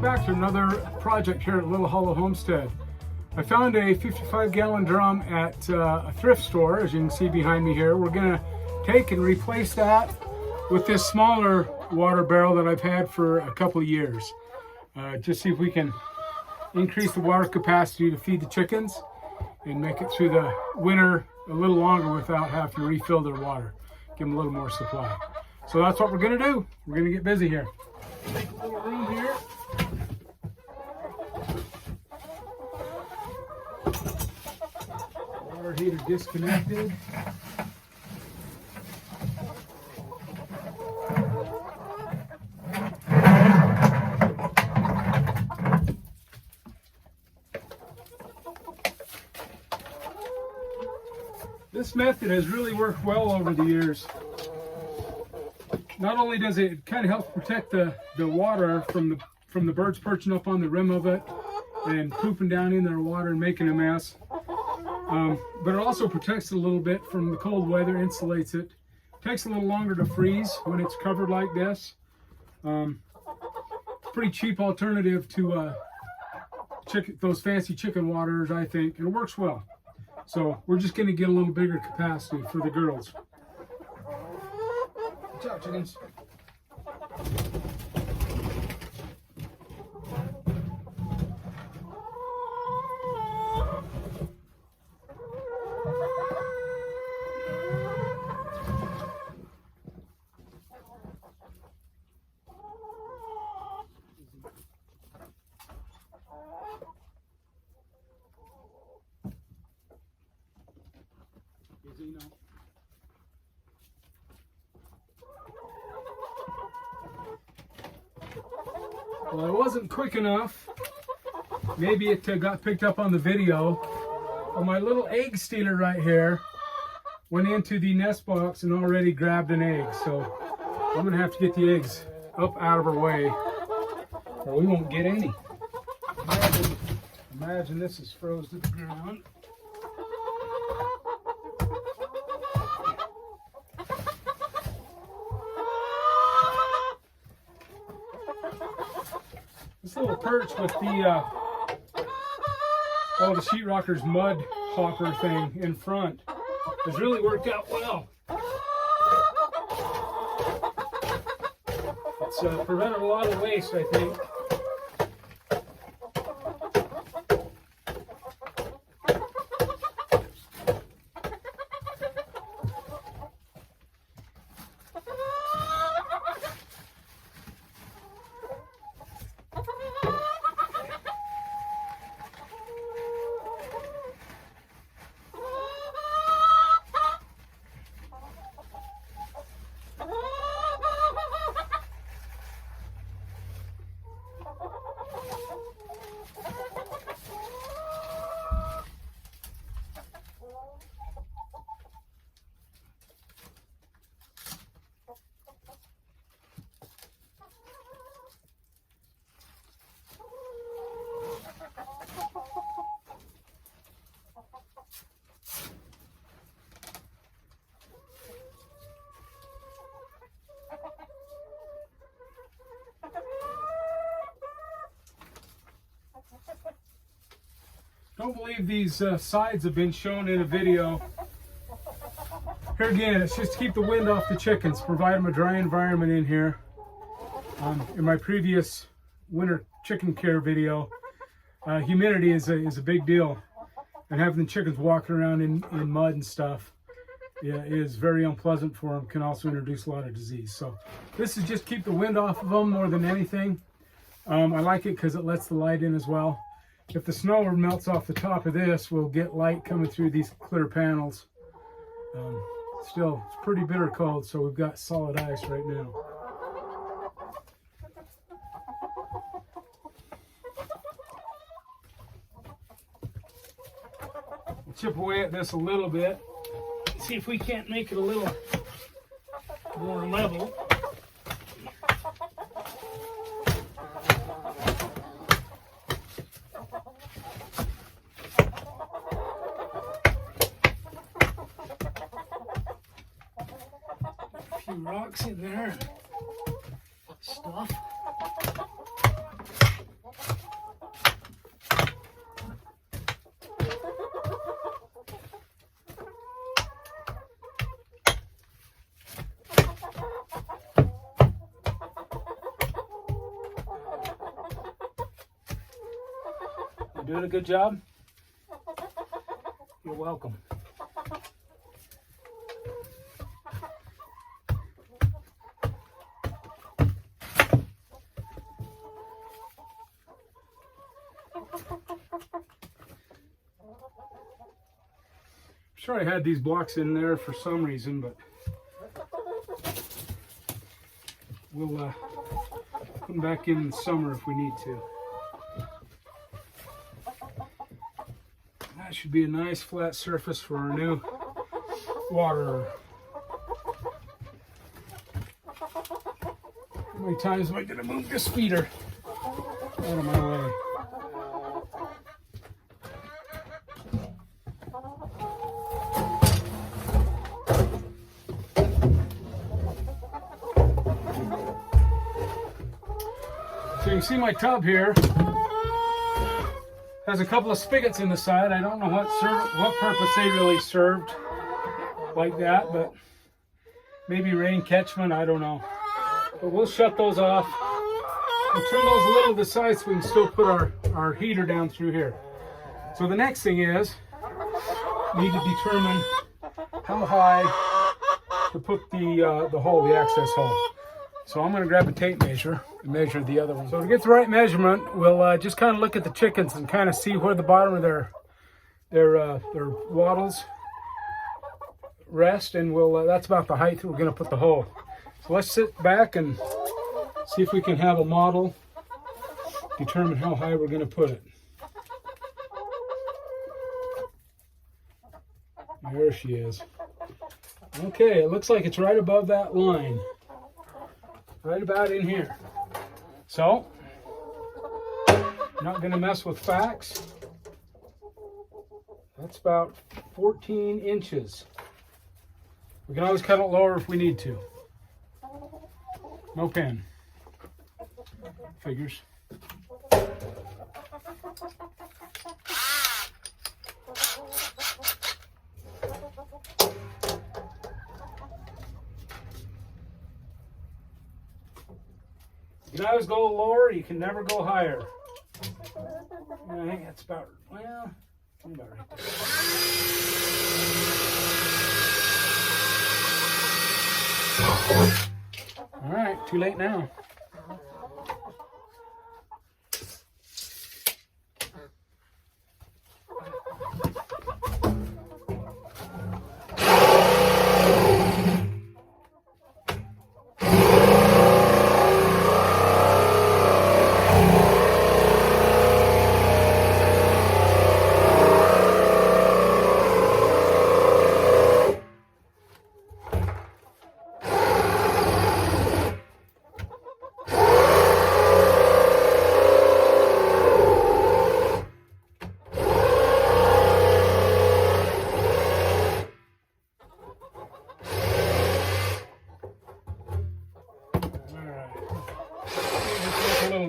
back to another project here at Little Hollow Homestead. I found a 55-gallon drum at a thrift store, as you can see behind me here. We're going to take and replace that with this smaller water barrel that I've had for a couple of years. Just see if we can increase the water capacity to feed the chickens and make it through the winter a little longer without having to refill their water. Give them a little more supply. So that's what we're going to do. We're going to get busy here. Make a little room here. Water heater disconnected. This method has really worked well over the years. Not only does it kind of help protect the water from the birds perching up on the rim of it and pooping down in their water and making a mess, but it also protects it a little bit from the cold weather, insulates it. Takes a little longer to freeze when it's covered like this. Pretty cheap alternative to those fancy chicken waters, I think, and it works well. So we're just going to get a little bigger capacity for the girls. Watch out, chickens. Easy now. Well, it wasn't quick enough. Maybe it got picked up on the video. Well, my little egg stealer right here went into the nest box and already grabbed an egg. So I'm going to have to get the eggs up out of her way or we won't get any. Imagine this is froze to the ground. This little perch with the sheetrockers mud hopper thing in front has really worked out well. It's prevented a lot of waste, I think. Don't believe these sides have been shown in a video. Here again, it's just to keep the wind off the chickens, provide them a dry environment in here. In my previous winter chicken care video, humidity is a big deal, and having the chickens walking around in mud and stuff is very unpleasant for them, can also introduce a lot of disease. So this is just keep the wind off of them more than anything. I like it because it lets the light in as well. If the snow melts off the top of this, we'll get light coming through these clear panels. Still, it's pretty bitter cold, so we've got solid ice right now. We'll chip away at this a little bit. See if we can't make it a little more level. A few rocks in there. Stuff. You doing a good job? You're welcome. Sure, I had these blocks in there for some reason, but we'll put them back in the summer if we need to. That should be a nice flat surface for our new water. How many times am I going to move this feeder out of my way? So you can see my tub here has a couple of spigots in the side. I don't know what purpose they really served like that, but maybe rain catchment, I don't know. But we'll shut those off. We'll turn those a little to the side so we can still put our heater down through here. So the next thing is, we need to determine how high to put the hole, the access hole. So I'm going to grab a tape measure and measure the other one. So to get the right measurement, we'll just kind of look at the chickens and kind of see where the bottom of their wattles rest, and we'll that's about the height that we're going to put the hole. So let's sit back and see if we can have a model determine how high we're going to put it. There she is. Okay, it looks like it's right above that line. Right about in here. So, not going to mess with facts. That's about 14 inches. We can always cut it lower if we need to. No pen. Figures. You can always go lower, you can never go higher. I think that's about, well, about right there. All right, too late now.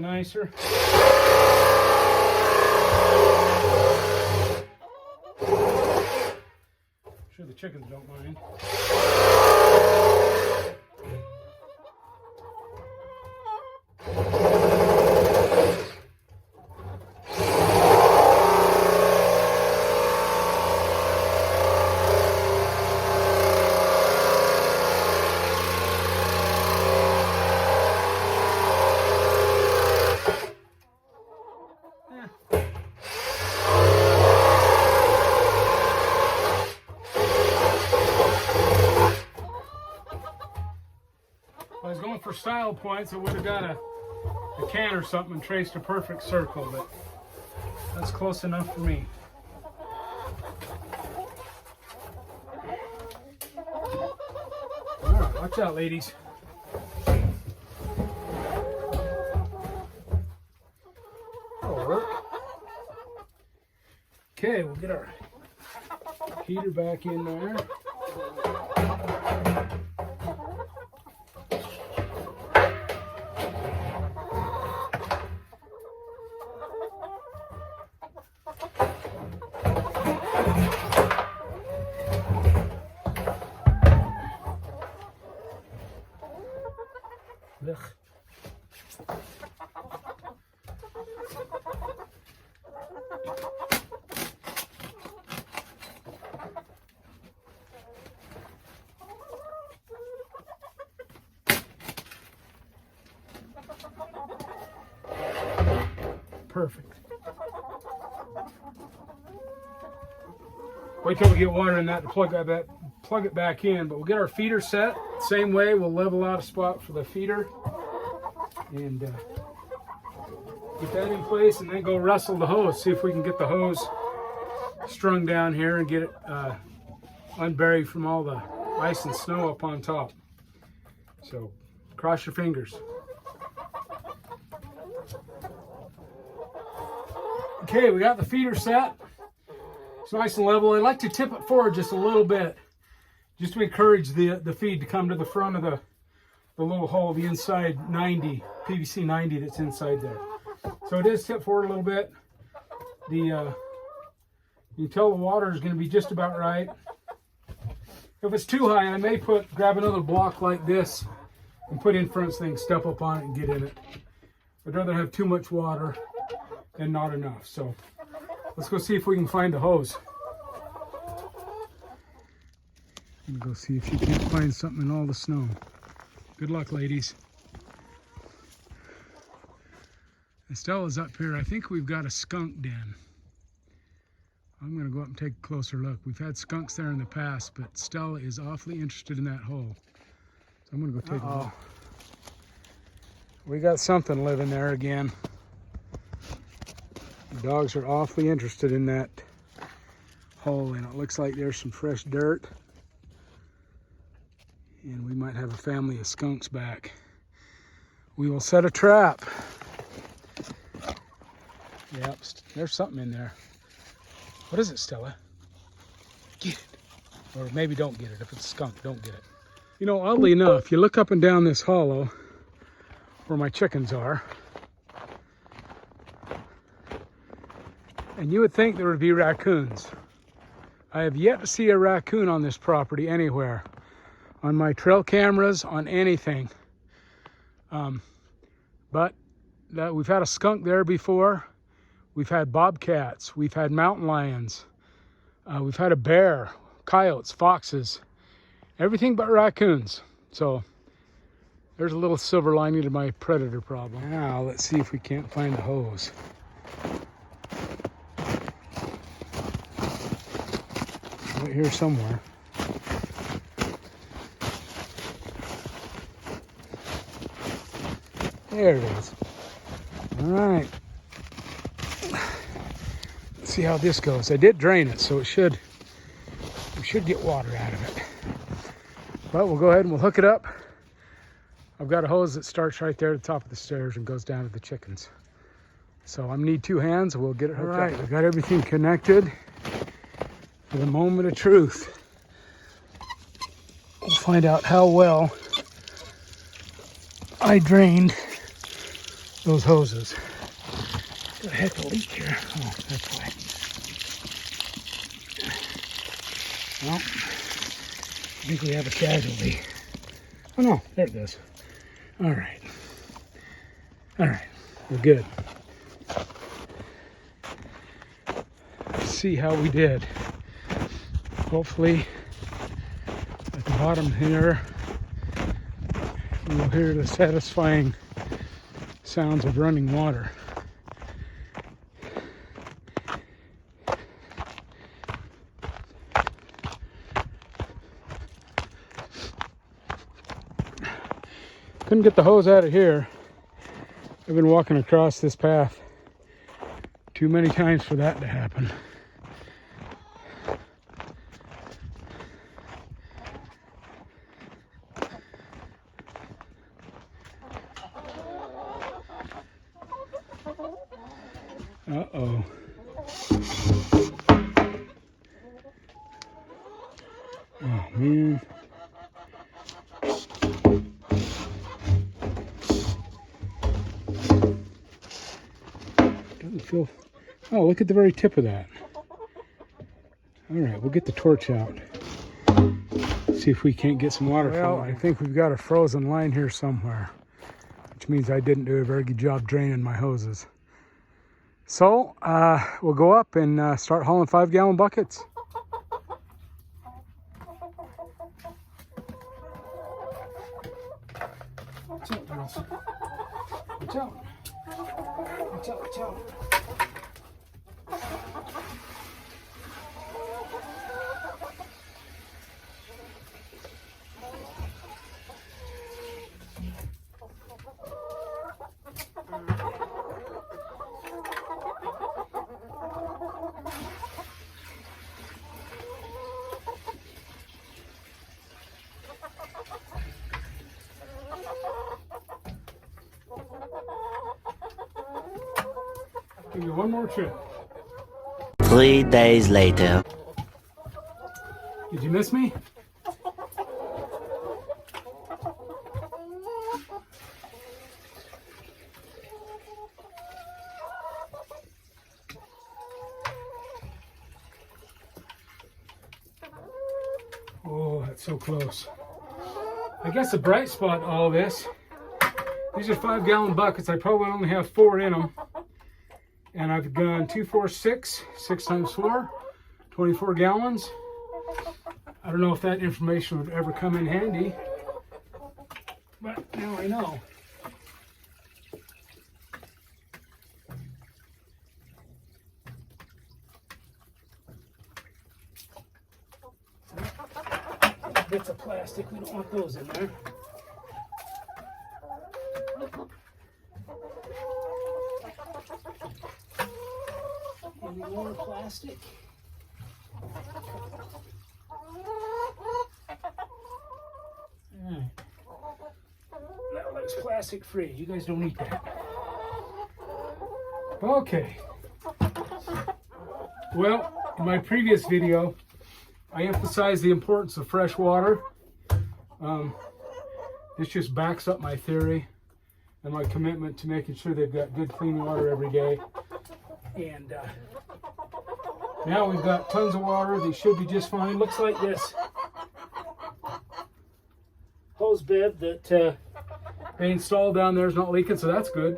Nicer. Sure the chickens don't mind. If I was going for style points, I would have got a can or something and traced a perfect circle, but that's close enough for me. All right, watch out, ladies. That'll work. Okay, we'll get our heater back in there. perfect. Wait till we get water in that to plug it back in. But we'll get our feeder set. Same way, we'll level out a spot for the feeder. And get that in place, and then go wrestle the hose. See if we can get the hose strung down here and get it unburied from all the ice and snow up on top. So cross your fingers. Okay, we got the feeder set. It's nice and level. I like to tip it forward just a little bit, just to encourage the feed to come to the front of the little hole, the inside 90, PVC 90 that's inside there. So it is tipped forward a little bit. You can tell the water is going to be just about right. If it's too high, I may grab another block like this and put in front thing, step up on it and get in it. I'd rather have too much water than not enough. So let's go see if we can find the hose. Go see if you can't find something in all the snow. Good luck, ladies. Estella's up here. I think we've got a skunk den. I'm going to go up and take a closer look. We've had skunks there in the past, but Stella is awfully interested in that hole. So I'm going to go take a look. We got something living there again. The dogs are awfully interested in that hole, and it looks like there's some fresh dirt. And we might have a family of skunks back. We will set a trap. Yep, there's something in there. What is it, Stella? Get it. Or maybe don't get it. If it's a skunk, don't get it. You know, oddly enough, you look up and down this hollow where my chickens are, and you would think there would be raccoons. I have yet to see a raccoon on this property anywhere. On my trail cameras, on anything. But we've had a skunk there before. We've had bobcats. We've had mountain lions. We've had a bear, coyotes, foxes, everything but raccoons. So there's a little silver lining to my predator problem. Now let's see if we can't find the hose. Right here somewhere. There it is. All right. Let's see how this goes. I did drain it, so we should get water out of it. But we'll go ahead and we'll hook it up. I've got a hose that starts right there at the top of the stairs and goes down to the chickens. So I'm gonna need 2 hands. We'll get it hooked up. All right, we've got everything connected for the moment of truth. We'll find out how well I drained those hoses. Got a heck of a leak here. Oh, that's why. Well, I think we have a casualty. Oh no, there it is. All right. All right, we're good. Let's see how we did. Hopefully, at the bottom here, you'll hear the satisfying sounds of running water. Couldn't get the hose out of here. I've been walking across this path too many times for that to happen. Uh-oh. Oh, man. Doesn't feel... Oh, look at the very tip of that. All right, we'll get the torch out. See if we can't get some water flowing. Well, I think we've got a frozen line here somewhere, which means I didn't do a very good job draining my hoses. So we'll go up and start hauling 5-gallon buckets. Watch out, girls. Watch out. Watch out, watch out. Give you one more trip. 3 days later. Did you miss me? Oh, that's so close. I guess the bright spot in all this, these are 5-gallon buckets. I probably only have 4 in them. And I've gone 2, 4, 6, 6 times 4, 24 gallons. I don't know if that information would ever come in handy, but now I know. Bits of plastic, we don't want those in there. Any more plastic? Alright. That looks plastic free. You guys don't eat that. Okay. Well, in my previous video, I emphasized the importance of fresh water. This just backs up my theory and my commitment to making sure they've got good clean water every day. And now we've got tons of water. They should be just fine. Looks like this hose bed that they installed down there is not leaking, so that's good.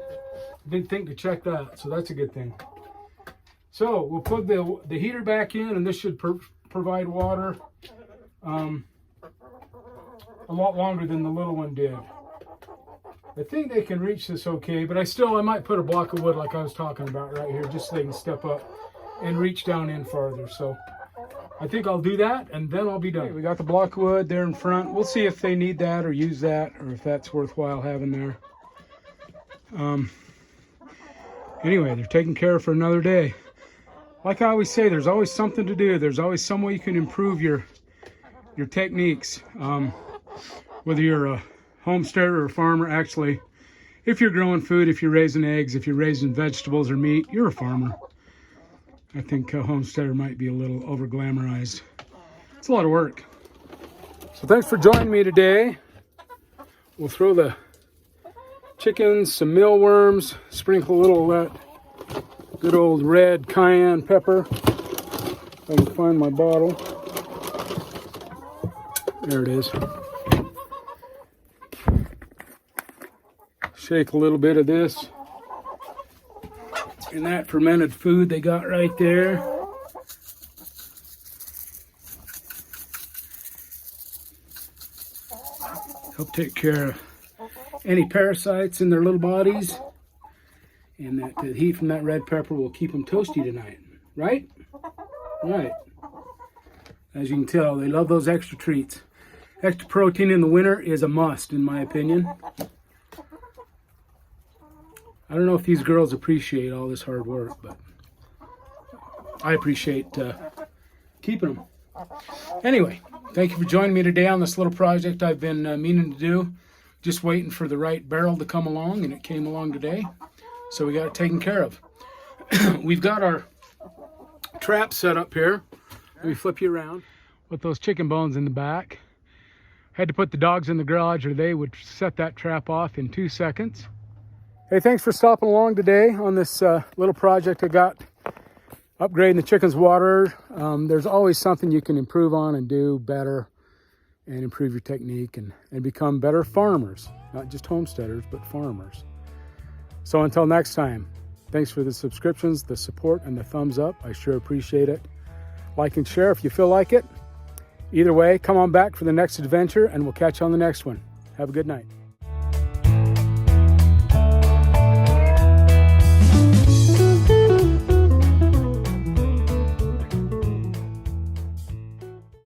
Didn't think to check that, so that's a good thing. So we'll plug the heater back in, and this should provide water a lot longer than the little one did. I think they can reach this okay, but I might put a block of wood like I was talking about right here, just so they can step up and reach down in farther. So I think I'll do that, and then I'll be done. Okay, we got the block of wood there in front. We'll see if they need that or use that, or if that's worthwhile having there. Anyway, they're taken care of for another day. Like I always say, there's always something to do. There's always some way you can improve your techniques. Whether you're a homesteader or a farmer, actually, if you're growing food, if you're raising eggs, if you're raising vegetables or meat, you're a farmer. I think a homesteader might be a little over glamorized. It's a lot of work. So thanks for joining me today. We'll throw the chickens, some mealworms, sprinkle a little of that good old red cayenne pepper. If I can find my bottle. There it is. Shake a little bit of this and that fermented food they got right there. Help take care of any parasites in their little bodies, and that the heat from that red pepper will keep them toasty tonight, right? Right. As you can tell, they love those extra treats. Extra protein in the winter is a must, in my opinion. I don't know if these girls appreciate all this hard work, but I appreciate keeping them. Anyway, thank you for joining me today on this little project I've been meaning to do. Just waiting for the right barrel to come along, and it came along today. So we got it taken care of. We've got our trap set up here. Let me flip you around. With those chicken bones in the back. Had to put the dogs in the garage or they would set that trap off in 2 seconds. Hey, thanks for stopping along today on this little project I got, upgrading the chickens' water. There's always something you can improve on and do better and improve your technique and become better farmers. Not just homesteaders, but farmers. So until next time, thanks for the subscriptions, the support, and the thumbs up. I sure appreciate it. Like and share if you feel like it. Either way, come on back for the next adventure, and we'll catch you on the next one. Have a good night.